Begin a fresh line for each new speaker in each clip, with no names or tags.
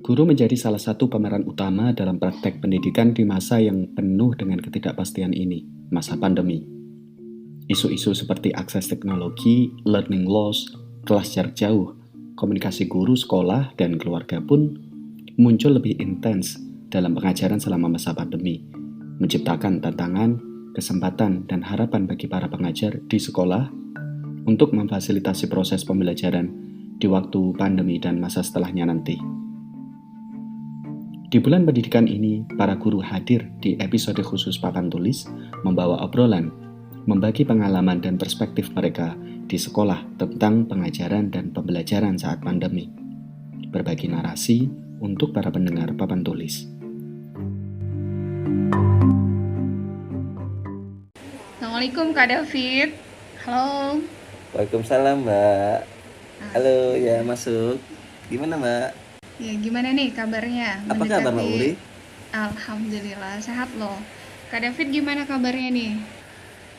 Guru menjadi salah satu pemeran utama dalam praktek pendidikan di masa yang penuh dengan ketidakpastian ini, masa pandemi. Isu-isu seperti akses teknologi, learning loss, kelas jarak jauh, komunikasi guru, sekolah, dan keluarga pun muncul lebih intens dalam pengajaran selama masa pandemi, menciptakan tantangan, kesempatan, dan harapan bagi para pengajar di sekolah untuk memfasilitasi proses pembelajaran di waktu pandemi dan masa setelahnya nanti. Di bulan pendidikan ini, para guru hadir di episode khusus Papan Tulis, membawa obrolan, membagi pengalaman dan perspektif mereka di sekolah tentang pengajaran dan pembelajaran saat pandemi. Berbagi narasi untuk para pendengar Papan Tulis.
Assalamualaikum Kak David. Halo.
Waalaikumsalam Mbak. Halo, ya masuk. Gimana Mbak?
Ya gimana nih kabarnya?
Apa kabar Mbak Uri?
Alhamdulillah sehat loh. Kak David gimana kabarnya nih?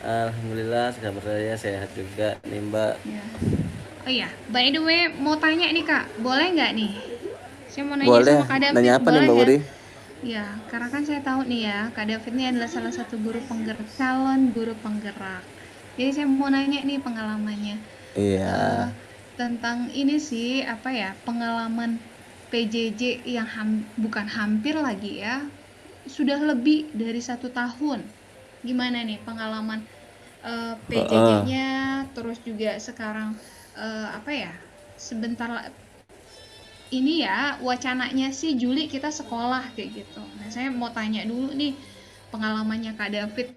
Alhamdulillah, kabar saya sehat juga nih Mbak.
Ya. Oh iya, by the way mau tanya nih Kak, boleh nggak nih? Saya mau nanya
Boleh,
sama Kak David,
nanya apa nih
boleh
Mbak
nggak?
Uri?
Ya, karena kan saya tahu nih ya, Kak David ini adalah salah satu calon guru penggerak. Jadi saya mau nanya nih pengalamannya.
Iya.
Tentang ini sih, apa ya, pengalaman PJJ yang bukan hampir lagi ya, sudah lebih dari 1 tahun. Gimana nih pengalaman PJJ-nya, terus juga sekarang apa ya, sebentar ini ya wacananya sih Juli kita sekolah kayak gitu. Nah saya mau tanya dulu nih pengalamannya Kak David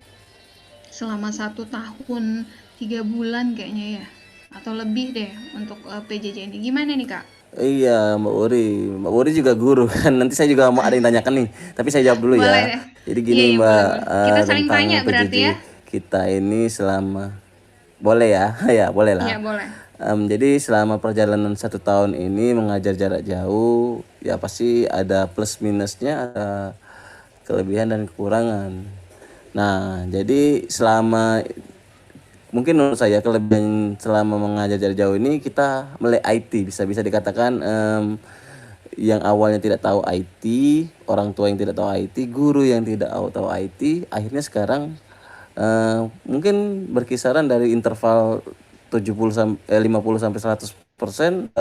selama 1 tahun 3 bulan kayaknya ya, atau lebih deh untuk PJJ ini. Gimana nih Kak?
Iya Mbak Uri. Mbak Uri juga guru kan. Nanti saya juga mau ada yang tanyakan nih. Tapi saya jawab dulu
Boleh
ya.
deh.
Jadi
Iya
gini
iya boleh
Mbak,
boleh. Kita saling
tentang
tanya
PJJ
berarti ya.
kita ini selama boleh ya? Ya boleh
Iya
lah.
boleh.
Jadi selama perjalanan 1 tahun ini mengajar jarak jauh, ya pasti ada plus minusnya, ada kelebihan dan kekurangan. Nah, jadi mungkin menurut saya kelebihan selama mengajar jarak jauh ini kita melek IT, bisa dikatakan yang awalnya tidak tahu IT, orang tua yang tidak tahu IT, guru yang tidak tahu IT, akhirnya sekarang mungkin berkisaran dari interval 50 sampai 100%,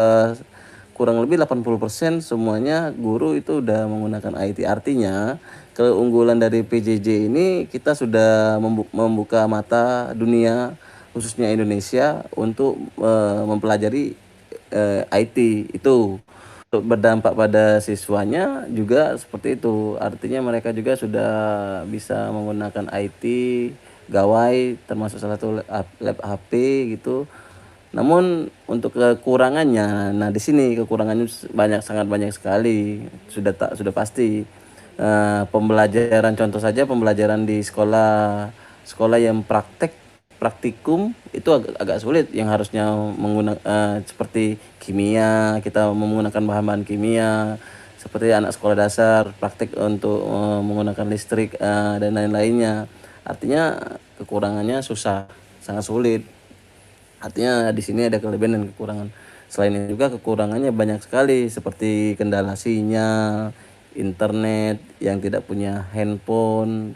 kurang lebih 80% semuanya guru itu udah menggunakan IT. Artinya keunggulan dari PJJ ini kita sudah membuka mata dunia khususnya Indonesia untuk mempelajari IT itu. Untuk berdampak pada siswanya juga seperti itu. Artinya mereka juga sudah bisa menggunakan IT, gawai, termasuk salah satu lab HP gitu. Namun untuk kekurangannya, nah di sini kekurangannya sangat banyak sekali. Sudah pasti. Pembelajaran, contoh saja pembelajaran di sekolah yang praktikum itu agak sulit, yang harusnya menggunakan seperti kimia, kita menggunakan bahan-bahan kimia, seperti anak sekolah dasar praktik untuk menggunakan listrik dan lain-lainnya. Artinya kekurangannya sangat sulit. Artinya di sini ada kelebihan dan kekurangan. Selain itu juga kekurangannya banyak sekali, seperti kendala sinyal, internet, yang tidak punya handphone.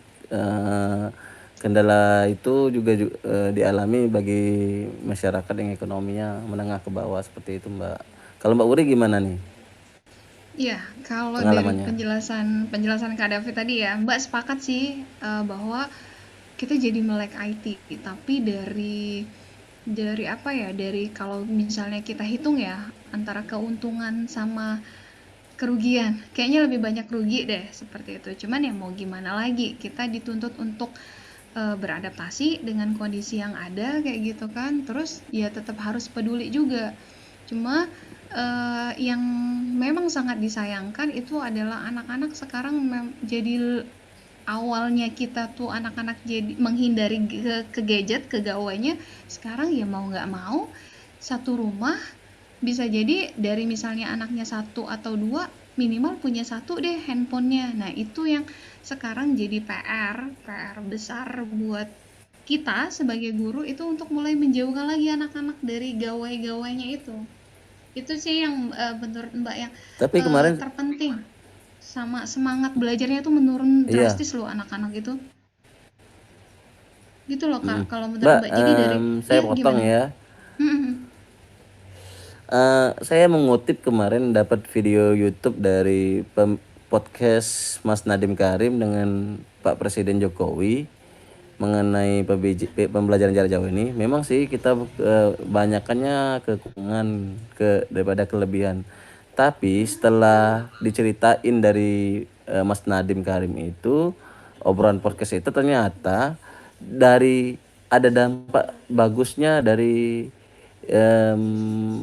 Kendala itu juga dialami bagi masyarakat yang ekonominya menengah ke bawah, seperti itu Mbak. Kalau Mbak Uri gimana nih
Iya, kalau dari
pengalamannya?
penjelasan Kak David tadi ya, Mbak sepakat sih bahwa kita jadi melek IT, tapi dari apa ya? Dari kalau misalnya kita hitung ya antara keuntungan sama kerugian, kayaknya lebih banyak rugi deh seperti itu. Cuman ya mau gimana lagi, kita dituntut untuk beradaptasi dengan kondisi yang ada kayak gitu kan. Terus ya tetap harus peduli juga. Cuma yang memang sangat disayangkan itu adalah anak-anak sekarang jadi awalnya kita tuh anak-anak jadi menghindari ke gadget, ke gawainya, sekarang ya mau nggak mau satu rumah bisa jadi dari misalnya anaknya 1 atau 2 minimal punya 1 deh handphonenya. Nah itu yang sekarang jadi PR besar buat kita sebagai guru, itu untuk mulai menjauhkan lagi anak-anak dari gawai-gawainya itu. Itu sih yang menurut Mbak yang
Tapi kemarin
terpenting. Sama semangat belajarnya tuh menurun
iya,
drastis loh anak-anak itu. Gitu loh Kak,
mm.
kalau menurut
Mbak,
Mbak. Jadi dari
saya
iya
potong
gimana?
ya. Saya mengutip kemarin dapat video YouTube dari podcast Mas Nadiem Karim dengan Pak Presiden Jokowi mengenai pembelajaran jarak jauh ini. Memang sih kita banyakannya kekurangan daripada kelebihan. Tapi setelah diceritain dari Mas Nadiem Karim itu, obrolan podcast itu ternyata dari ada dampak bagusnya dari em,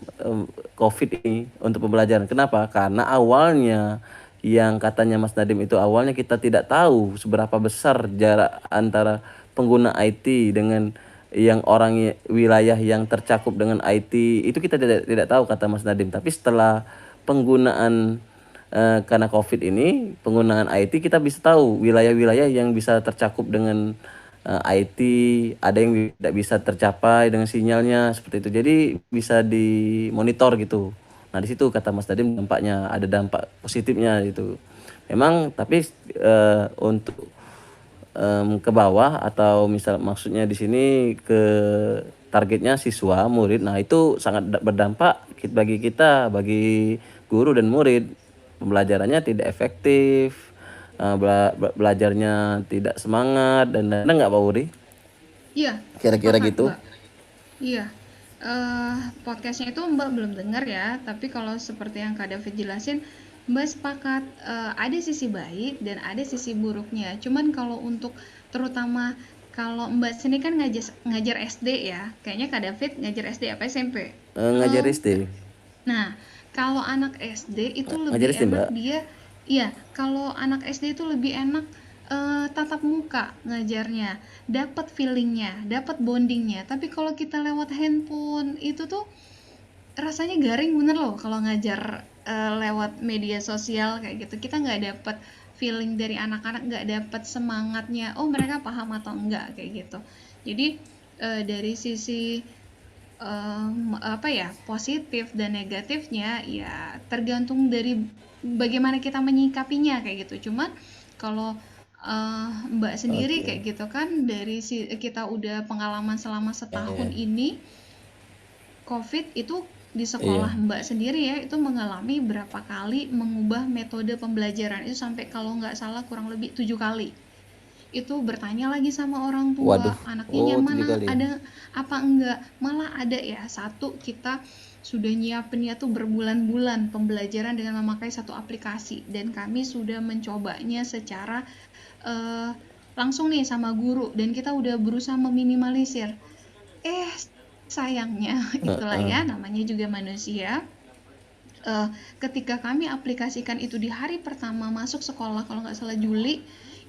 em, COVID ini untuk pembelajaran. Kenapa? Karena awalnya yang katanya Mas Nadiem itu awalnya kita tidak tahu seberapa besar jarak antara pengguna IT dengan yang orang wilayah yang tercakup dengan IT itu kita tidak tahu kata Mas Nadiem. Tapi setelah penggunaan karena COVID ini penggunaan IT kita bisa tahu wilayah-wilayah yang bisa tercakup dengan IT, ada yang tidak bisa tercapai dengan sinyalnya seperti itu. Jadi bisa dimonitor gitu. Nah, di situ kata Mas Nadiem dampaknya ada dampak positifnya itu. Memang tapi untuk ke bawah atau misal maksudnya di sini ke targetnya siswa murid, nah itu sangat berdampak bagi kita, bagi guru dan murid. Pembelajarannya tidak efektif, belajarnya tidak semangat dan ada nggak Pak Uri
Iya,
kira-kira
sepakat
gitu?
Mbak. Iya, podcastnya itu Mbak belum dengar ya, tapi kalau seperti yang Kak David jelasin, Mbak sepakat ada sisi baik dan ada sisi buruknya. Cuman kalau untuk terutama kalau Mbak sini kan ngajar SD ya, kayaknya Kak David ngajar SD apa SMP?
Ngajar
Oh,
SD,
nah, kalau anak SD itu
ngajar
lebih
SD
enak
Mbak.
dia, iya, kalau anak SD itu lebih enak tatap muka ngajarnya, dapat feelingnya, dapat bondingnya. Tapi kalau kita lewat handphone itu tuh rasanya garing bener loh kalau ngajar lewat media sosial kayak gitu. Kita nggak dapat feeling dari anak-anak, nggak dapat semangatnya. Oh mereka paham atau enggak kayak gitu. Jadi dari sisi apa ya positif dan negatifnya ya tergantung dari bagaimana kita menyikapinya kayak gitu. Cuman kalau Mbak sendiri
Oke.
kayak gitu kan dari kita udah pengalaman selama setahun ini COVID itu di sekolah
Iya.
Mbak sendiri ya itu mengalami berapa kali mengubah metode pembelajaran itu sampai kalau nggak salah kurang lebih 7 kali itu bertanya lagi sama orang
Waduh.
tua anaknya
Oh, tujuh
nyaman
kali ya.
ada apa enggak malah ada ya satu kita sudah nyiapinnya tuh berbulan-bulan pembelajaran dengan memakai satu aplikasi dan kami sudah mencobanya secara eh, langsung nih sama guru dan kita udah berusaha meminimalisir eh sayangnya itulah
Heeh.
ya namanya juga manusia eh, ketika kami aplikasikan itu di hari pertama masuk sekolah kalau nggak salah Juli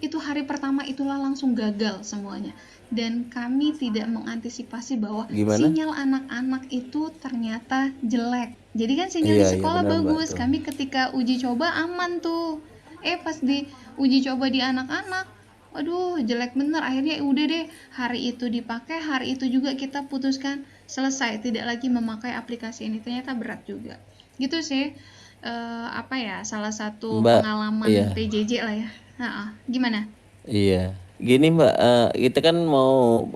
itu hari pertama itulah langsung gagal semuanya dan kami tidak mengantisipasi bahwa
Gimana?
sinyal anak-anak itu ternyata jelek jadi kan sinyal di
Iya, iya
sekolah
benar Mbak
bagus
tuh.
kami ketika uji coba aman tuh pas di uji coba di anak-anak waduh jelek bener akhirnya udah deh hari itu dipakai hari itu juga kita putuskan selesai tidak lagi memakai aplikasi ini ternyata berat juga gitu sih apa ya salah satu
Mbak, iya.
pengalaman PJJ lah ya gimana
Iya, gini Mbak, kita kan mau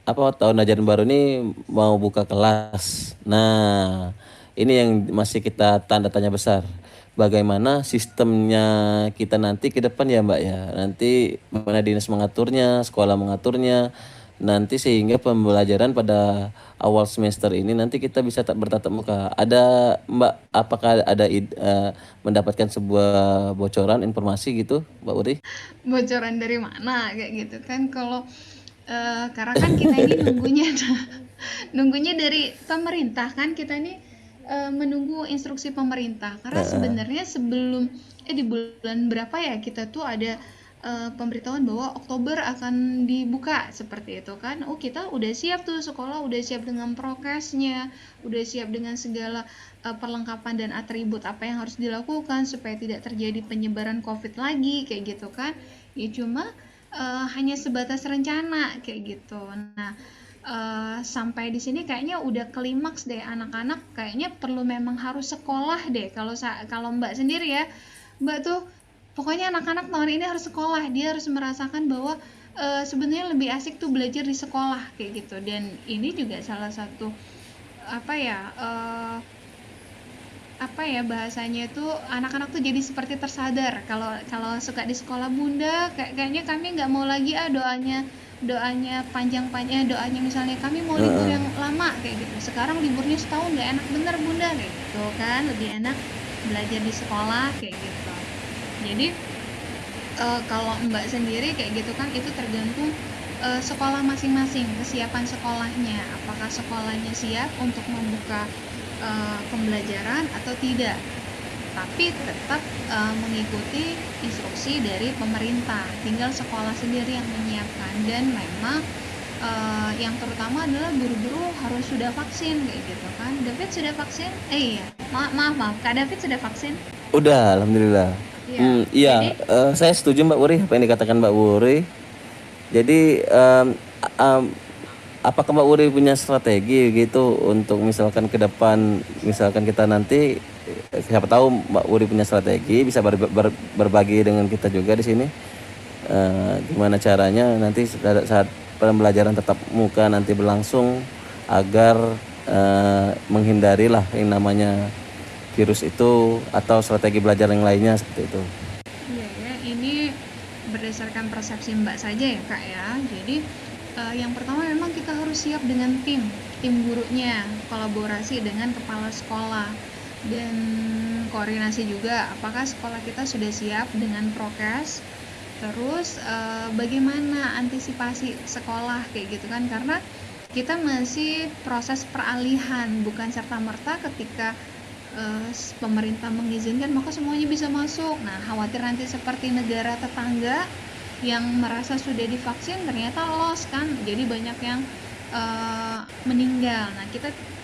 apa tahun ajaran baru ini mau buka kelas. Nah, ini yang masih kita tanda tanya besar. Bagaimana sistemnya kita nanti ke depan ya Mbak ya? Nanti bagaimana dinas mengaturnya, sekolah mengaturnya, nanti sehingga pembelajaran pada awal semester ini nanti kita bisa bertatap muka. Ada Mbak, apakah ada mendapatkan sebuah bocoran informasi gitu, Mbak Uri?
bocoran dari mana kayak gitu kan kalau karena kan kita ini nunggunya nunggunya dari pemerintah kan kita ini menunggu instruksi pemerintah karena sebenarnya sebelum di bulan berapa ya kita tuh ada pemberitahuan bahwa Oktober akan dibuka seperti itu kan oh kita udah siap tuh sekolah udah siap dengan prokesnya udah siap dengan segala perlengkapan dan atribut apa yang harus dilakukan supaya tidak terjadi penyebaran COVID lagi kayak gitu kan ya cuma hanya sebatas rencana kayak gitu nah sampai di sini kayaknya udah klimaks deh, anak-anak kayaknya perlu memang harus sekolah deh. Kalau Mbak sendiri ya, Mbak tuh pokoknya anak-anak tahun ini harus sekolah, dia harus merasakan bahwa sebenarnya lebih asik tuh belajar di sekolah kayak gitu. Dan ini juga salah satu apa ya bahasanya itu anak-anak tuh jadi seperti tersadar kalau kalau suka di sekolah bunda, kayaknya kami nggak mau lagi doanya panjang-panjang, doanya misalnya kami mau libur
Heeh.
yang lama kayak gitu, sekarang liburnya setahun nggak enak bener bunda kayak gitu kan, lebih enak belajar di sekolah kayak gitu. Jadi kalau Mbak sendiri kayak gitu kan itu tergantung sekolah masing-masing, kesiapan sekolahnya, apakah sekolahnya siap untuk membuka pembelajaran atau tidak. Tapi tetap mengikuti instruksi dari pemerintah. Tinggal sekolah sendiri yang menyiapkan, dan memang yang terutama adalah guru-guru harus sudah vaksin kayak gitu kan. David sudah vaksin? Iya. Maaf, Kak David sudah vaksin?
Udah, alhamdulillah.
Iya.
Iya,
Jadi
saya setuju Mbak Wuri apa yang dikatakan Mbak Wuri. Jadi apakah Mbak Wuri punya strategi gitu untuk misalkan ke depan, misalkan kita nanti, siapa tahu Mbak Wuri punya strategi bisa berbagi dengan kita juga di sini. Gimana caranya nanti saat pembelajaran tatap muka nanti berlangsung agar menghindarilah yang namanya virus itu atau strategi belajar yang lainnya seperti itu.
iya ya, ini berdasarkan persepsi Mbak saja ya Kak ya. Jadi yang pertama memang kita harus siap dengan tim gurunya, kolaborasi dengan kepala sekolah, dan koordinasi juga apakah sekolah kita sudah siap dengan prokes. Terus bagaimana antisipasi sekolah kayak gitu kan, karena kita masih proses peralihan, bukan serta-merta ketika pemerintah mengizinkan maka semuanya bisa masuk. Nah, khawatir nanti seperti negara tetangga yang merasa sudah divaksin ternyata loss kan, jadi banyak yang meninggal. Nah,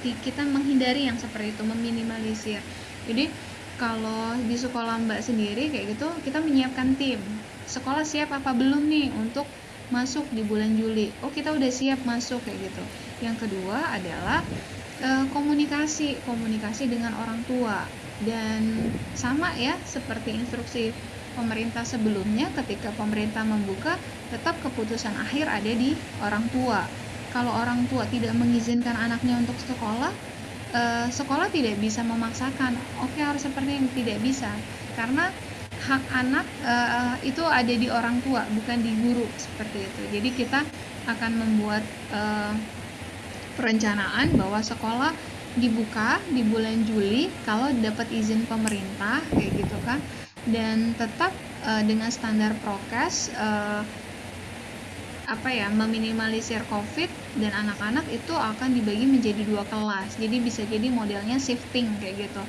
kita menghindari yang seperti itu, meminimalisir. Jadi kalau di sekolah Mbak sendiri kayak gitu, kita menyiapkan tim. Sekolah siap apa belum nih untuk masuk di bulan Juli? Oh, kita udah siap masuk kayak gitu. Yang kedua adalah komunikasi dengan orang tua, dan sama ya seperti instruksi pemerintah sebelumnya, ketika pemerintah membuka tetap keputusan akhir ada di orang tua. Kalau orang tua tidak mengizinkan anaknya untuk sekolah, sekolah tidak bisa memaksakan oke harus seperti ini, tidak bisa, karena hak anak itu ada di orang tua bukan di guru seperti itu. Jadi kita akan membuat perencanaan bahwa sekolah dibuka di bulan Juli kalau dapat izin pemerintah kayak gitu kan, dan tetap dengan standar prokes, meminimalisir COVID, dan anak-anak itu akan dibagi menjadi 2 kelas. Jadi bisa jadi modelnya shifting kayak gitu.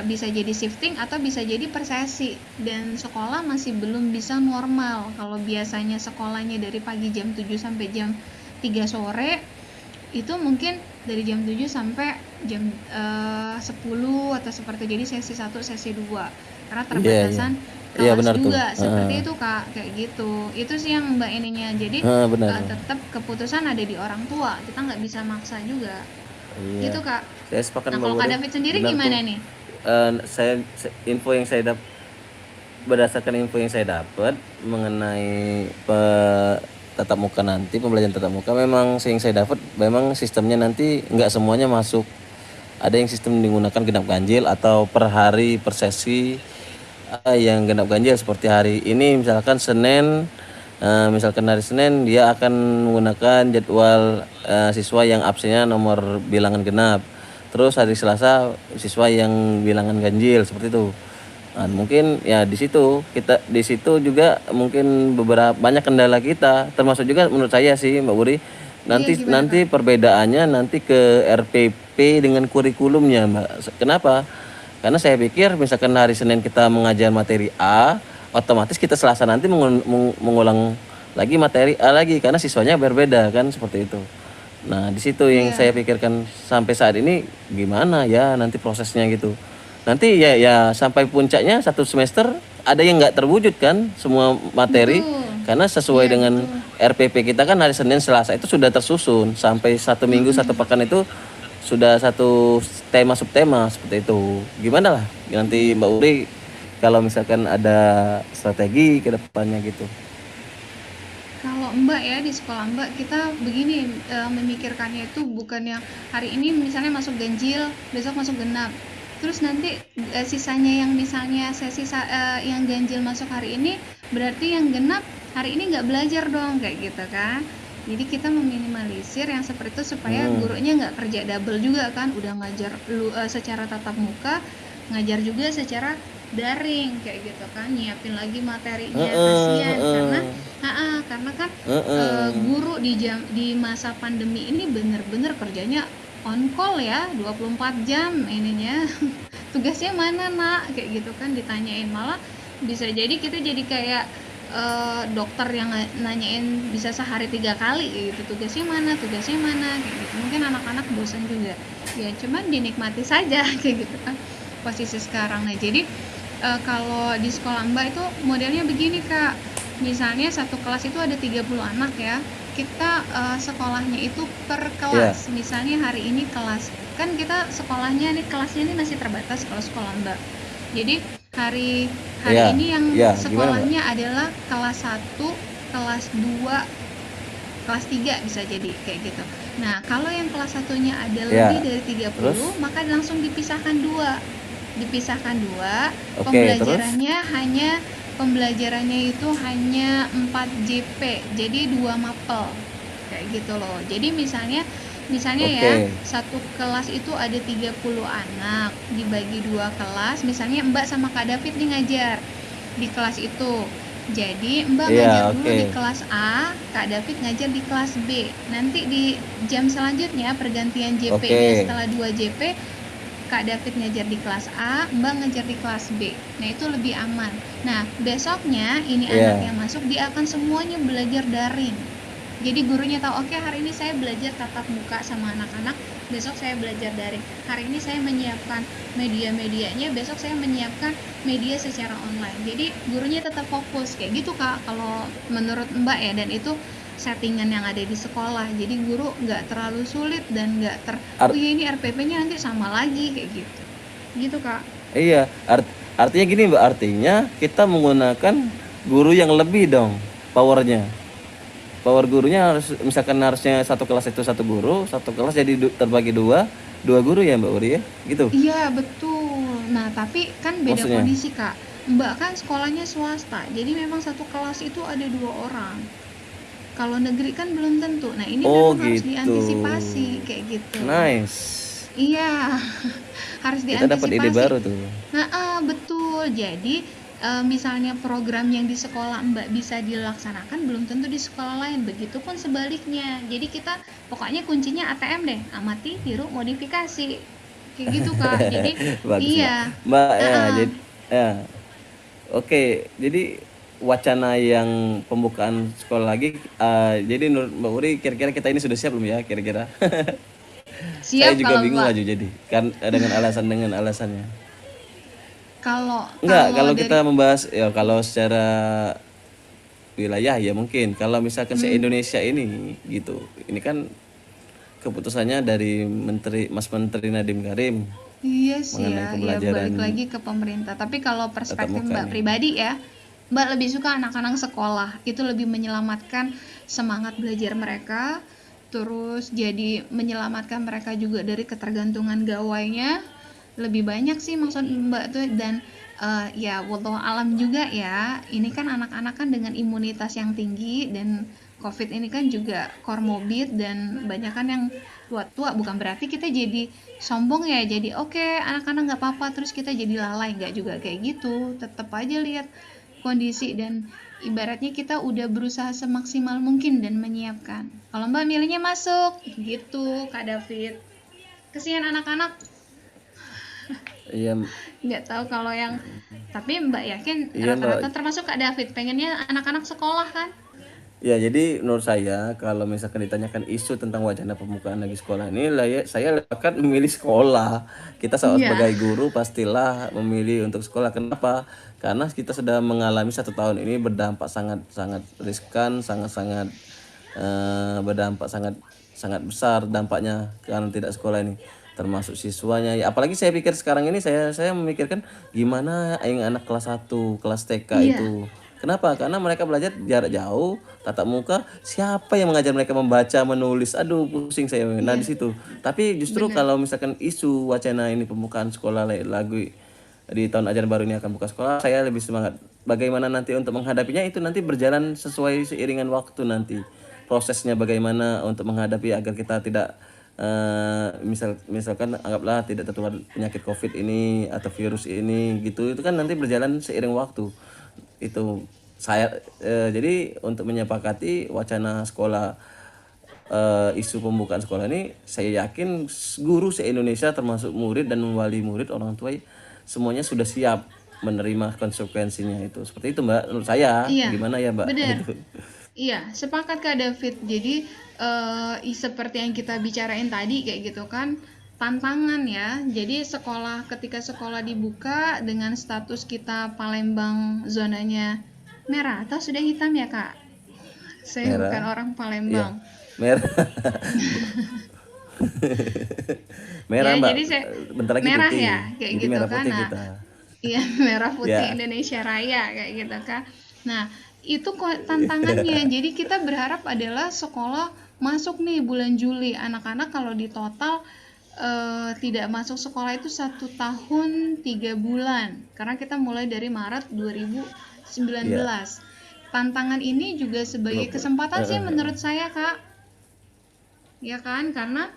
Bisa jadi shifting atau bisa jadi per sesi, dan sekolah masih belum bisa normal. Kalau biasanya sekolahnya dari pagi jam 7 sampai jam 3 sore, itu mungkin dari jam 7 sampai jam 10 atau seperti, jadi sesi 1, sesi 2 karena
Iya, iya.
terbatasan
Iya
kelas
benar tuh.
juga seperti itu Kak, kayak gitu. Itu sih yang Mbak ininya. Jadi
Benar.
tetap keputusan ada di orang tua, kita nggak bisa maksa juga
Iya.
gitu Kak.
Saya sepakat
Nah,
Mbak
kalau Kak
Wuri.
David sendiri
Benar
gimana
tuh.
nih?
Info yang saya berdasarkan info yang saya dapat mengenai tatap muka nanti, pembelajaran tatap muka, memang yang saya dapat memang sistemnya nanti nggak semuanya masuk. Ada yang sistem digunakan genap ganjil atau per hari per sesi. Yang genap ganjil seperti hari ini misalkan Senin, misalkan hari Senin dia akan menggunakan jadwal siswa yang absennya nomor bilangan genap. Terus hari Selasa siswa yang bilangan ganjil seperti itu. Nah, mungkin ya di situ juga mungkin banyak kendala kita, termasuk juga menurut saya sih Mbak Wuri,
Iya, gimana
nanti
Kak?
perbedaannya nanti ke RPP dengan kurikulumnya Mbak. Kenapa? Karena saya pikir misalkan hari Senin kita mengajar materi A, otomatis kita Selasa nanti mengulang lagi materi A lagi karena siswanya berbeda kan seperti itu. Nah, di situ yang saya
Iya.
pikirkan sampai saat ini gimana ya nanti prosesnya gitu. Nanti ya sampai puncaknya 1 semester ada yang nggak terwujud kan semua materi.
Betul.
Karena sesuai
Iya
dengan
betul.
RPP kita kan hari Senin Selasa itu sudah tersusun sampai 1 minggu 1 pekan itu sudah satu tema subtema seperti itu. Gimana lah nanti Mbak Uri kalau misalkan ada strategi ke depannya gitu.
Kalau Mbak ya di sekolah Mbak kita begini memikirkannya itu bukan yang hari ini misalnya masuk ganjil, besok masuk genap. Terus nanti sisanya yang misalnya yang ganjil masuk hari ini berarti yang genap hari ini nggak belajar dong kayak gitu kan. Jadi kita meminimalisir yang seperti itu supaya gurunya nggak kerja double juga kan, udah ngajar secara tatap muka, ngajar juga secara daring kayak gitu kan, nyiapin lagi materinya, kasihan karena kan guru di masa pandemi ini bener-bener kerjanya on call ya 24 jam ininya tugasnya mana nak kayak gitu kan ditanyain, malah bisa jadi kita jadi kayak dokter yang nanyain bisa sehari 3 kali gitu, tugasnya mana kayak gitu. Mungkin anak-anak bosan juga ya, cuman dinikmati saja kayak gitu kan posisi sekarang. Nah jadi kalau di sekolah Mbak itu modelnya begini Kak, misalnya satu kelas itu ada 30 anak ya, kita sekolahnya itu per kelas. Misalnya hari ini kelas, kan kita sekolahnya nih kelasnya ini masih terbatas kalau sekolah Mbak. Jadi hari ini yang sekolahnya adalah kelas 1, kelas 2, kelas 3 bisa jadi kayak gitu. Nah, kalau yang kelas 1-nya ada lebih dari 30, maka langsung dipisahkan dua. Pembelajarannya itu hanya 4 JP, jadi 2 mapel kayak gitu loh. Jadi misalnya ya satu kelas itu ada 30 anak dibagi 2 kelas, misalnya Mbak sama Kak David nih ngajar di kelas itu, jadi Mbak ngajar dulu di kelas A, Kak David ngajar di kelas B. Nanti di jam selanjutnya pergantian JP-nya setelah 2 JP, Kak David ngajar di kelas A, Mbak ngajar di kelas B. Nah itu lebih aman. Nah besoknya ini anak yang masuk dia akan semuanya belajar daring. Jadi gurunya tahu, oke, hari ini saya belajar tatap muka sama anak-anak, besok saya belajar daring. Hari ini saya menyiapkan media-medianya, besok saya menyiapkan media secara online. Jadi gurunya tetap fokus kayak gitu Kak kalau menurut Mbak ya, dan itu settingan yang ada di sekolah, jadi guru nggak terlalu sulit dan nggak ini RPP-nya nanti sama lagi kayak gitu Kak.
Iya, artinya gini Mbak, artinya kita menggunakan guru yang lebih dong powernya. Power gurunya harusnya satu kelas itu satu guru, satu kelas jadi terbagi dua guru ya Mbak Uri ya, gitu.
Iya betul. Nah tapi kan beda kondisi Kak. Mbak kan sekolahnya swasta, jadi memang satu kelas itu ada 2 orang. Kalau negeri kan belum tentu. Nah ini memang harus diantisipasi kayak gitu.
Nice.
Iya, harus diantisipasi.
Kita dapat ide baru tuh.
Betul. Jadi misalnya program yang di sekolah Mbak bisa dilaksanakan belum tentu di sekolah lain. Begitupun sebaliknya. Jadi kita pokoknya kuncinya ATM deh, amati, tiru, modifikasi. Kayak gitu Kak. Jadi
bagus,
iya.
Mbak Oke, jadi wacana yang pembukaan sekolah lagi, jadi menurut Mbak Uri kira-kira kita ini sudah siap belum ya kira-kira?
Siap.
Saya juga bingung aja jadi kan dengan alasannya. Kalau kita membahas ya, kalau secara wilayah ya mungkin, kalau misalkan se-Indonesia ini gitu, ini kan keputusannya dari Mas Menteri Nadiem Karim.
Iya sih ya balik lagi ke pemerintah. Tapi kalau perspektif Mbak pribadi ya, Mbak lebih suka anak-anak sekolah itu lebih menyelamatkan semangat belajar mereka, terus jadi menyelamatkan mereka juga dari ketergantungan gawainya. Lebih banyak sih maksud Mbak tuh, dan ya wallahu alam juga ya, ini kan anak-anak kan dengan imunitas yang tinggi, dan COVID ini kan juga komorbid dan banyak kan yang tua-tua. Bukan berarti kita jadi sombong ya, jadi oke, anak-anak nggak apa-apa terus kita jadi lalai, nggak juga kayak gitu. Tetap aja lihat kondisi, dan ibaratnya kita udah berusaha semaksimal mungkin dan menyiapkan. Kalau Mbak milihnya masuk gitu Kak David, kesian anak-anak.
Iya.
Nggak tahu kalau yang, tapi Mbak yakin rata-rata termasuk Kak David pengennya anak-anak sekolah kan?
Ya, jadi menurut saya kalau misalkan ditanyakan isu tentang wacana pembukaan lagi sekolah ini, saya akan memilih sekolah. Kita
Iya,
sebagai guru pastilah memilih untuk sekolah. Kenapa? Karena kita sudah mengalami 1 tahun ini berdampak sangat sangat riskan, sangat sangat berdampak sangat sangat besar dampaknya karena tidak sekolah ini, termasuk siswanya ya. Apalagi saya pikir sekarang ini saya memikirkan gimana yang anak kelas 1 kelas TK
iya,
itu. Kenapa? Karena mereka belajar jarak jauh, tatap muka. Siapa yang mengajar mereka membaca, menulis? Aduh, pusing saya. Nah, di
iya,
situ. Tapi justru
bener.
kalau misalkan isu wacana ini pembukaan sekolah lagu di tahun ajaran baru ini akan buka sekolah, saya lebih semangat. Bagaimana nanti untuk menghadapinya itu nanti berjalan sesuai seiringan waktu nanti. Prosesnya bagaimana untuk menghadapi agar kita tidak misalkan anggaplah tidak tertular penyakit COVID ini atau virus ini gitu. Itu kan nanti berjalan seiring waktu itu saya jadi untuk menyepakati wacana sekolah isu pembukaan sekolah ini saya yakin guru se-Indonesia termasuk murid dan wali murid orang tua semuanya sudah siap menerima konsekuensinya itu seperti itu Mbak menurut saya
Iya,
gimana ya Mbak
bener.
itu.
Iya, sepakat Kak David. Jadi, seperti yang kita bicarain tadi kayak gitu kan, tantangan ya. Jadi ketika sekolah dibuka dengan status kita Palembang zonanya merah atau sudah hitam ya Kak? Saya bukan
Merah
orang
ya
Palembang.
merah merah
Ya,
Mbak
jadi saya
bentar lagi
merah
putih
ya, kayak
jadi
gitu
merah
kan.
putih
Nah,
kita
iya, merah putih
ya.
Indonesia Raya kayak gitu kan. Nah, itu kok tantangannya. Jadi kita berharap adalah sekolah masuk nih bulan Juli. Anak-anak kalau di total tidak masuk sekolah itu 1 tahun 3 bulan. Karena kita mulai dari Maret 2019.
Ya
Tantangan ini juga sebagai kesempatan sih menurut
eh.
saya Kak. Ya kan? Karena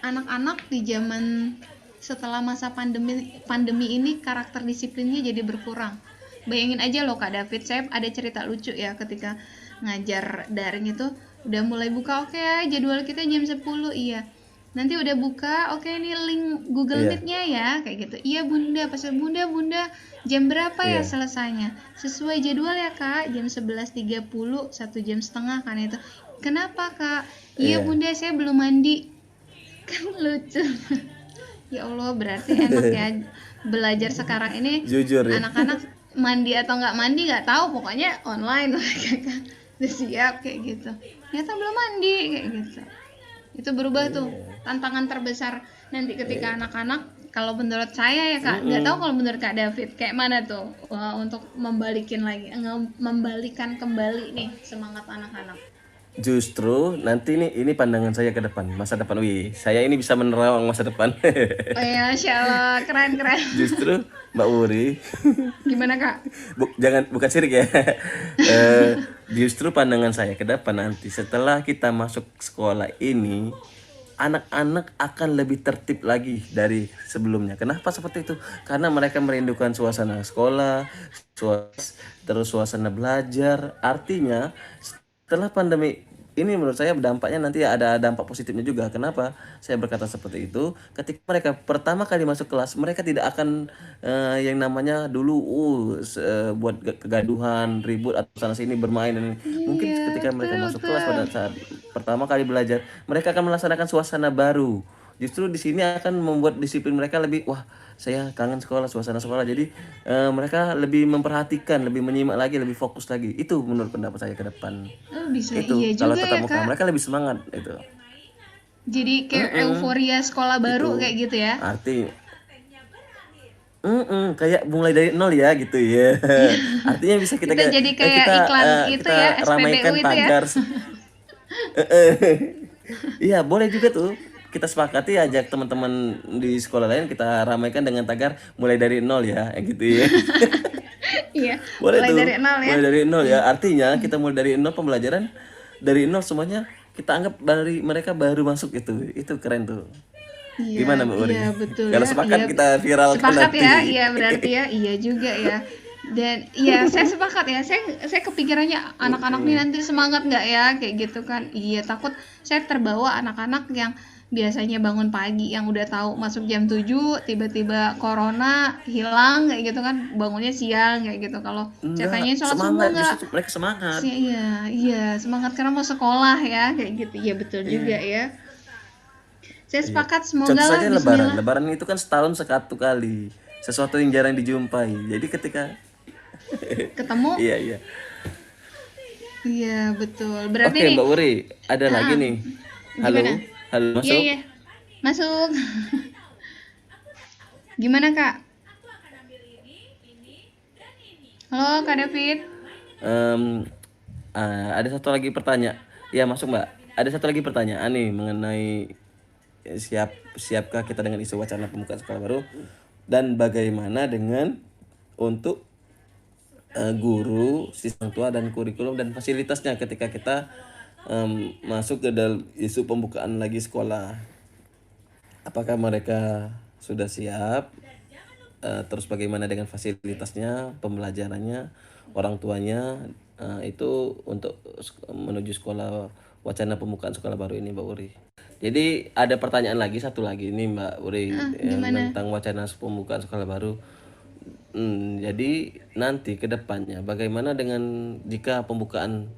anak-anak di zaman setelah masa pandemi pandemi ini karakter disiplinnya jadi berkurang. Bayangin aja loh Kak David, saya ada cerita lucu ya ketika ngajar daring itu udah mulai buka oke ya jadwal kita jam 10 iya. Nanti udah buka oke ini link Google
Iya
Meet-nya ya kayak gitu. Iya Bunda, pas Bunda jam berapa ya
iya
selesainya? Sesuai jadwal ya Kak, jam 11.30 1 jam setengah kan itu. Kenapa Kak? Iya
iya
Bunda saya belum mandi. Kan lucu. Ya Allah, berarti enak ya belajar sekarang ini
jujur ya.
anak-anak mandi atau nggak mandi nggak tahu, pokoknya online mereka kan udah siap kayak gitu. Ternyata belum mandi kayak gitu. Itu berubah tuh tantangan terbesar nanti ketika anak-anak kalau menurut saya ya Kak, nggak tahu kalau menurut Kak David kayak mana tuh untuk membalikan kembali nih semangat anak-anak.
Justru nanti nih ini pandangan saya ke depan, masa depan. Wih, saya ini bisa menerawang masa depan.
Oh ya, Masya Allah, keren-keren.
Justru Mbak Uri,
Gimana Kak?
bukan sirik ya. Justru pandangan saya ke depan nanti setelah kita masuk sekolah ini, anak-anak akan lebih tertib lagi dari sebelumnya. Kenapa seperti itu? Karena mereka merindukan suasana sekolah, terus suasana belajar. Artinya setelah pandemi ini menurut saya dampaknya nanti ada dampak positifnya juga. Kenapa saya berkata seperti itu? Ketika mereka pertama kali masuk kelas, mereka tidak akan yang namanya dulu buat kegaduhan, ribut atau sana sini bermain. Mungkin
Iya,
ketika mereka
betul,
masuk kelas
betul.
pada saat pertama kali belajar, mereka akan melaksanakan suasana baru. Justru di sini akan membuat disiplin mereka lebih, wah, saya kangen sekolah, suasana sekolah. Jadi mereka lebih memperhatikan, lebih menyimak lagi, lebih fokus lagi. Itu menurut pendapat saya ke depan.
Oh, bisa iya
Itu kalau
juga
tetap
ya,
muka
Kak.
mereka lebih semangat itu.
Jadi kayak
Mm-mm,
euforia sekolah baru
itu
kayak gitu ya.
arti kayak mulai dari nol ya gitu ya. Artinya bisa kita
Kita jadi kayak
kita
iklan itu
kita
ya, SPBU
ramaikan
itu ya.
tagar. Iya, boleh juga tuh. Kita sepakati ajak teman-teman di sekolah lain kita ramaikan dengan tagar mulai dari nol ya, gitu ya.
Iya,
Boleh
mulai dari
tuh,
nol ya.
mulai dari nol ya. Artinya kita mulai dari nol pembelajaran dari nol semuanya kita anggap dari mereka baru masuk itu. Itu keren tuh.
Iya,
Gimana Mbak Uri?
iya betul
Kalau
ya. Iya,
sepakat kita viralkan
sepakat
nanti.
ya. Iya berarti ya. Iya juga ya. Dan ya saya sepakat ya, saya kepikirannya anak-anak nih nanti semangat nggak ya kayak gitu kan. Iya, takut saya terbawa anak-anak yang biasanya bangun pagi yang udah tahu masuk jam 7 tiba-tiba corona hilang kayak gitu kan, bangunnya siang kayak gitu. Kalau saya
Enggak,
tanyain sholat subuh
semangat
nggak,
justru mereka semangat.
iya iya semangat karena mau sekolah ya kayak gitu. Iya betul juga
Iya.
ya. Saya
Iya.
sepakat, semoga
Contoh
lah
saja Lebaran.
Bismillah.
Lebaran itu kan setahun satu kali. Sesuatu yang jarang dijumpai. Jadi ketika
Ketemu,
iya iya.
iya betul. Berarti
Oke,
nih,
Mbak Uri, ada lagi
ah,
nih.
gimana?
Halo, halo
Iya
masuk.
iya, masuk. Gimana Kak? Halo Kak David.
Em, ada satu lagi pertanyaan. Ya masuk Mbak. Ada satu lagi pertanyaan nih mengenai siapkah kita dengan isu wacana pembukaan sekolah baru dan bagaimana dengan untuk guru, siswa tua dan kurikulum dan fasilitasnya ketika kita masuk ke dalam isu pembukaan lagi sekolah. Apakah mereka sudah siap? Terus bagaimana dengan fasilitasnya, pembelajarannya, orang tuanya itu untuk menuju sekolah wacana pembukaan sekolah baru ini Mbak Uri. Jadi ada pertanyaan lagi satu lagi ini Mbak Uri yang
Gimana?
tentang wacana pembukaan sekolah baru. Jadi nanti ke depannya bagaimana dengan jika pembukaan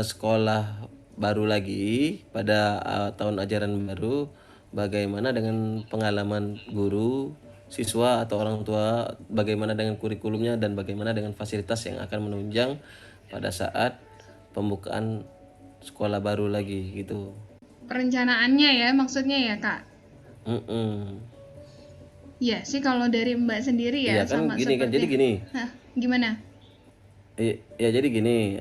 sekolah baru lagi pada tahun ajaran baru, bagaimana dengan pengalaman guru, siswa atau orang tua, bagaimana dengan kurikulumnya dan bagaimana dengan fasilitas yang akan menunjang pada saat pembukaan sekolah baru lagi gitu.
Perencanaannya ya maksudnya ya Kak?
Mm-mm.
Iya sih kalau dari Mbak sendiri ya
Iya kan
sama
gini kan,
seperti.
jadi gini.
Hah, gimana?
Ya jadi gini,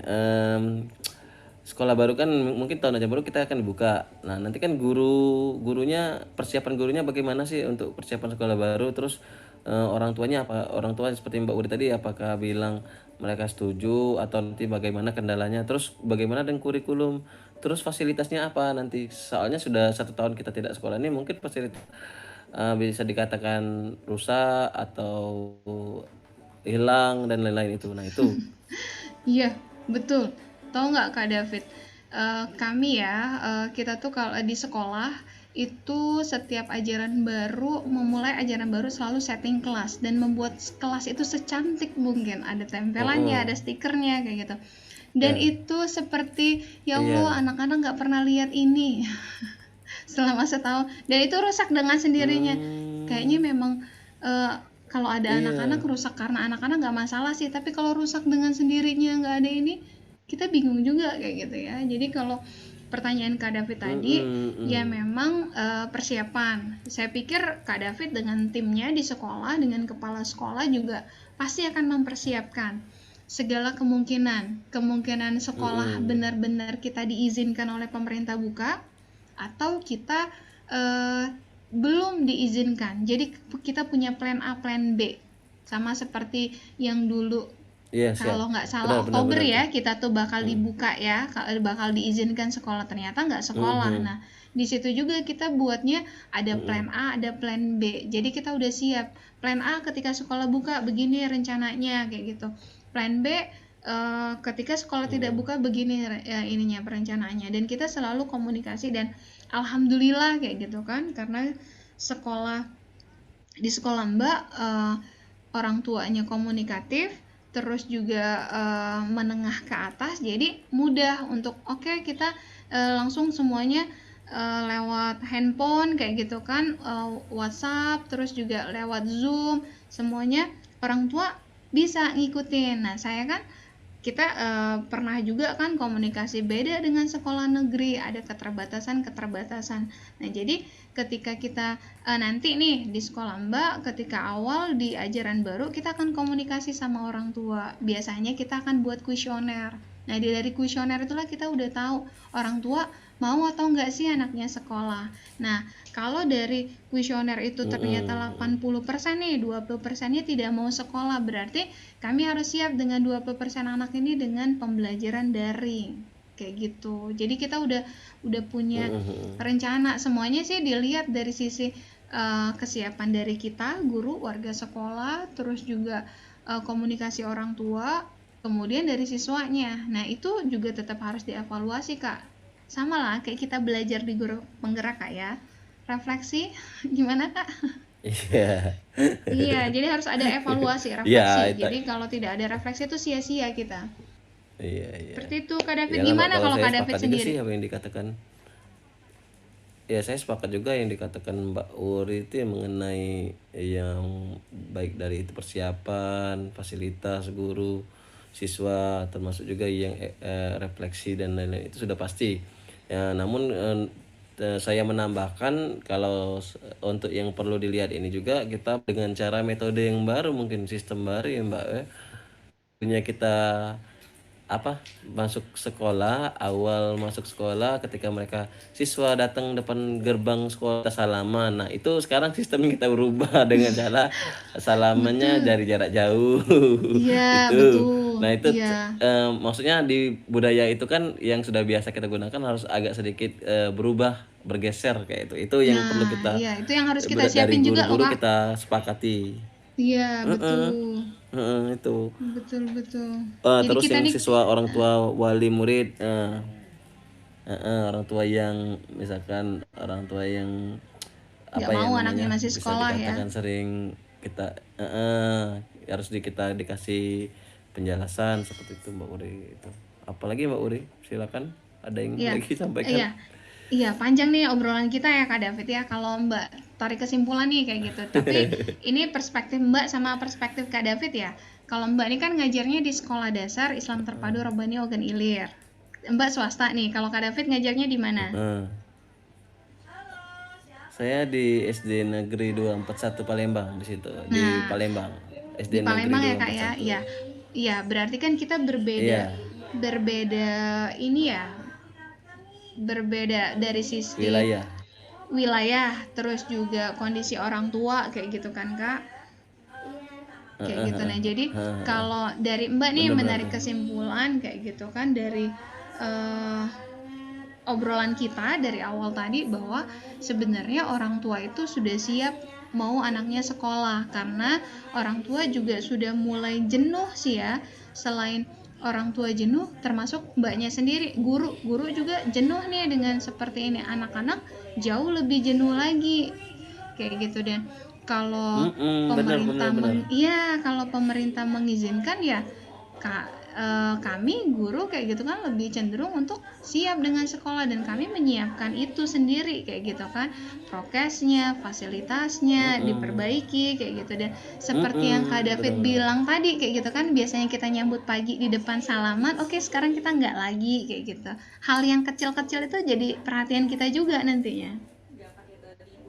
sekolah baru kan mungkin tahun ajaran baru kita akan dibuka. Nah nanti kan gurunya persiapan gurunya bagaimana sih untuk persiapan sekolah baru. Terus orang tuanya apa? Orang tua seperti Mbak Uri tadi apakah bilang mereka setuju atau nanti bagaimana kendalanya? Terus bagaimana dengan kurikulum? Terus fasilitasnya apa nanti? Soalnya sudah 1 tahun kita tidak sekolah ini mungkin fasilitas bisa dikatakan rusak atau hilang dan lain-lain itu. Nah itu.
Iya, betul. Tahu nggak Kak David? Kami ya, kita tuh kalau di sekolah itu setiap ajaran baru, memulai ajaran baru selalu setting kelas dan membuat kelas itu secantik mungkin. Ada tempelannya, ada stikernya kayak gitu. Dan
Ya.
itu seperti, ya Allah,
Iya.
anak-anak nggak pernah lihat ini selama setahun. Dan itu rusak dengan sendirinya. Kayaknya memang kalau ada anak-anak rusak karena anak-anak nggak masalah sih, tapi kalau rusak dengan sendirinya nggak ada ini, kita bingung juga kayak gitu ya. Jadi kalau pertanyaan Kak David tadi, ya memang persiapan. Saya pikir Kak David dengan timnya di sekolah, dengan kepala sekolah juga pasti akan mempersiapkan segala kemungkinan sekolah benar-benar kita diizinkan oleh pemerintah buka atau kita belum diizinkan. Jadi kita punya plan A, plan B. Sama seperti yang dulu
Iya, siap.
kalau nggak salah
Benar,
Oktober
benar.
ya, kita tuh bakal dibuka ya, bakal diizinkan sekolah, ternyata nggak sekolah. Nah, di situ juga kita buatnya ada plan A, ada plan B. Jadi kita udah siap. Plan A ketika sekolah buka begini rencananya kayak gitu. Plan B ketika sekolah tidak buka begini ininya perencanaannya. Dan kita selalu komunikasi dan alhamdulillah kayak gitu kan, karena di sekolah Mbak orang tuanya komunikatif, terus juga menengah ke atas, jadi mudah untuk kita langsung semuanya lewat handphone kayak gitu kan, WhatsApp, terus juga lewat Zoom, semuanya orang tua bisa ngikutin. Nah saya kan kita pernah juga kan komunikasi beda dengan sekolah negeri, ada keterbatasan. Nah jadi ketika kita nanti nih di sekolah Mbak, ketika awal di ajaran baru kita akan komunikasi sama orang tua. Biasanya kita akan buat kuesioner. Nah dari kuesioner itulah kita udah tahu orang tua mau atau enggak sih anaknya sekolah. Nah kalau dari kuesioner itu ternyata 80% nih, 20%-nya tidak mau sekolah, berarti kami harus siap dengan 20% anak ini dengan pembelajaran daring kayak gitu. Jadi kita udah punya rencana, semuanya sih dilihat dari sisi kesiapan dari kita, guru, warga sekolah, terus juga komunikasi orang tua, kemudian dari siswanya. Nah, itu juga tetap harus dievaluasi, Kak. Sama lah kayak kita belajar di guru penggerak, Kak, ya. Refleksi, gimana, Kak?
Iya.
Iya, jadi harus ada evaluasi,
Iya,
refleksi.
itu.
Jadi kalau tidak ada refleksi itu sia-sia kita.
Iya, iya.
Seperti itu, Kak David.
Iyalah, Mbak,
Gimana
kalau
kalau
saya
Kak David
sepakat juga
sendiri?
sih apa yang dikatakan. Ya, saya sepakat juga yang dikatakan Mbak Uri itu yang mengenai yang baik dari itu persiapan, fasilitas guru, siswa, termasuk juga yang refleksi dan lain-lain itu sudah pasti. Ya, namun saya menambahkan kalau untuk yang perlu dilihat ini juga kita dengan cara metode yang baru, mungkin sistem baru ya Mbak ya. Punya kita apa masuk sekolah, awal masuk sekolah ketika mereka siswa datang depan gerbang sekolah kita salaman. Nah itu sekarang sistem kita berubah dengan cara salamannya
Betul.
dari jarak jauh.
Iya,
Itu
betul.
nah itu
Iya.
maksudnya di budaya itu kan yang sudah biasa kita gunakan harus agak sedikit berubah, bergeser kayak itu yang perlu
Nah,
kita
iya, itu yang harus kita
dari
siapin juga loh,
guru-guru
Kak.
kita sepakati.
Iya,
Heeh,
betul.
itu.
Betul, betul. Jadi
Terus
kita
yang
nih
siswa, orang tua, wali murid, orang tua yang misalkan orang tua yang
nggak
apa ya
mau anaknya
namanya
masih
bisa
sekolah ya.
dikatakan sering kita harus kita dikasih penjelasan seperti itu Mbak Uri itu. Apalagi Mbak Uri, silakan ada yang
Iya,
lagi sampaikan.
iya. Iya, panjang nih obrolan kita ya Kak David ya. Kalau Mbak tarik kesimpulan nih kayak gitu. Tapi ini perspektif Mbak sama perspektif Kak David ya. Kalau Mbak ini kan ngajarnya di sekolah dasar Islam Terpadu Rabbani Ogan Ilir. Mbak swasta nih. Kalau Kak David ngajarnya di mana?
Saya di SD Negeri 241 Palembang di situ, di
Nah,
Palembang.
di
SD
Palembang
Negeri
ya Kak ya.
241.
Iya. Iya, berarti kan kita
Iya,
berbeda ini ya. Berbeda dari sisi
wilayah.
wilayah, terus juga kondisi orang tua kayak gitu kan Kak. Kayak gitu. Nah, jadi kalau dari Mbak nih
Benar-benar.
menarik kesimpulan kayak gitu kan dari obrolan kita dari awal tadi bahwa sebenarnya orang tua itu sudah siap mau anaknya sekolah karena orang tua juga sudah mulai jenuh sih ya. Selain orang tua jenuh, termasuk mbaknya sendiri, guru juga jenuh nih dengan seperti ini. Anak-anak jauh lebih jenuh lagi kayak gitu. Dan kalau pemerintah kalau pemerintah mengizinkan ya kami guru kayak gitu kan lebih cenderung untuk siap dengan sekolah dan kami menyiapkan itu sendiri kayak gitu kan, prokesnya, fasilitasnya diperbaiki kayak gitu. Dan seperti yang Kak David bilang tadi kayak gitu kan, biasanya kita nyambut pagi di depan salaman, oke sekarang kita nggak lagi kayak gitu. Hal yang kecil-kecil itu jadi perhatian kita juga nantinya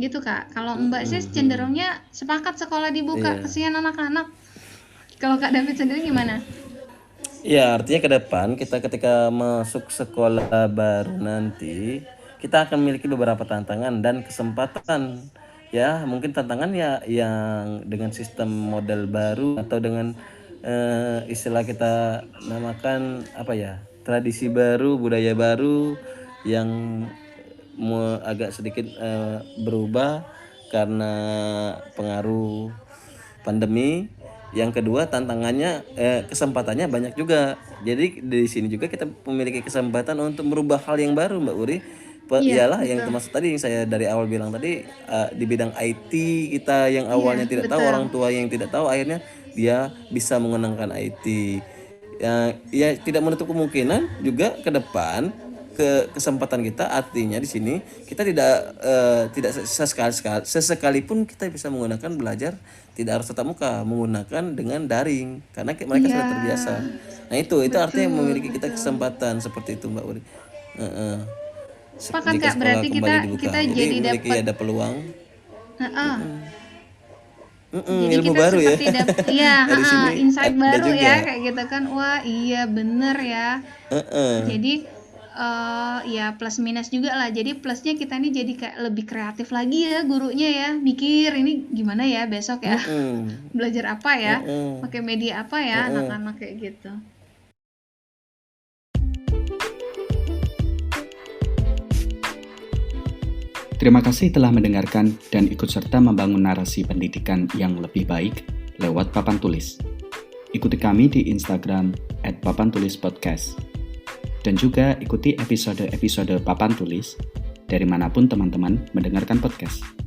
gitu Kak. Kalau Mbak sih cenderungnya sepakat sekolah dibuka, kesian anak-anak. Kalau Kak David sendiri gimana?
Ya, artinya ke depan kita ketika masuk sekolah baru nanti kita akan memiliki beberapa tantangan dan kesempatan. Ya, mungkin tantangan ya yang dengan sistem model baru atau dengan istilah kita namakan apa ya, tradisi baru, budaya baru yang agak sedikit berubah karena pengaruh pandemi. Yang kedua tantangannya kesempatannya banyak juga. Jadi di sini juga kita memiliki kesempatan untuk merubah hal yang baru Mbak Uri. Iyalah yang termasuk tadi yang saya dari awal bilang tadi di bidang IT kita yang awalnya tidak tahu, orang tua yang tidak tahu akhirnya dia bisa menggunakan IT. Ya tidak menutup kemungkinan juga ke depan kesempatan kita, artinya di sini kita tidak sesekalipun kita bisa menggunakan belajar tidak harus tatap muka, menggunakan dengan daring karena mereka sudah terbiasa. Nah itu artinya memiliki kita kesempatan seperti itu Mbak Uri.
Sepakat Kak, berarti kita jadi
ada peluang.
Jadi
ilmu
kita
baru
seperti
ya.
Insight baru ya kayak gitu kan. Wah iya bener ya. Jadi ya plus minus juga lah. Jadi plusnya kita nih jadi kayak lebih kreatif lagi ya gurunya ya, mikir ini gimana ya besok ya, belajar apa ya, pakai media apa ya anak-anak kayak gitu.
Terima kasih telah mendengarkan dan ikut serta membangun narasi pendidikan yang lebih baik lewat papan tulis. Ikuti kami di Instagram @papantulispodcast. Dan juga ikuti episode-episode Papan Tulis dari manapun teman-teman mendengarkan podcast.